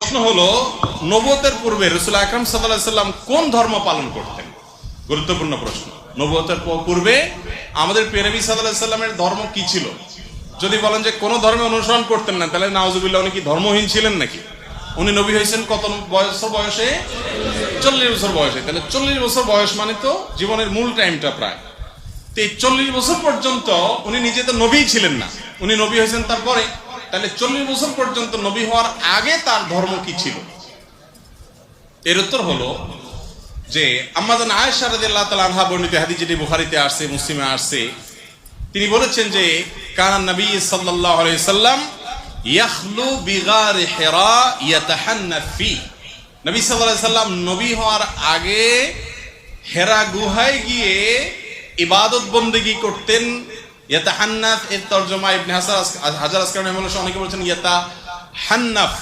প্রশ্ন হলো, নবুয়তের পূর্বে রাসূল আকরাম সাল্লাল্লাহু আলাইহি সাল্লাম কোন ধর্ম পালন করতেন? গুরুত্বপূর্ণ প্রশ্ন। নবুয়তের পূর্বে আমাদের প্রিয় নবী সাল্লাল্লাহু আলাইহি সাল্লামের ধর্ম কি ছিল? যদি বলেন যে কোন ধর্মে অনুসরণ করতেন না, তাহলে নাউজুবিল্লাহ, উনি কি ধর্মহীন ছিলেন নাকি? উনি নবী হয়েছেন কত বয়সে? 40 বছর বয়সে। তাহলে 40 বছর বয়স মানে তো জীবনের মূল টাইমটা প্রায়। তো এই 40 বছর পর্যন্ত উনি নিজে তো নবী ছিলেন না, উনি নবী হয়েছেন তারপরে। তাহলে 40 বছর পর্যন্ত নবী হওয়ার আগে তার ধর্ম কি ছিল? এর উত্তর হলো যে আম্মা জান আয়েশা রাদিয়াল্লাহু তাআলা আনহা বর্ণিত হাদিস, যেটি বুখারীতে আসছে, মুসলিমে আসছে, তিনি বলেছেন যে কানা নবী সাল্লাল্লাহু আলাইহি সাল্লাম ইয়াখলু বিগার হিরা ইয়াতাহান্নাফ ফি। নবী সাল্লাল্লাহু আলাইহি সাল্লাম নবী হওয়ার আগে হেরা গুহায় গিয়ে ইবাদত বন্দেগী করতেন। ইয়াতাহান্নাফ এর তরজমা ইবনে হাজার আসকালানি অনেকে বলেছেন ইয়াতাহান্নাফ,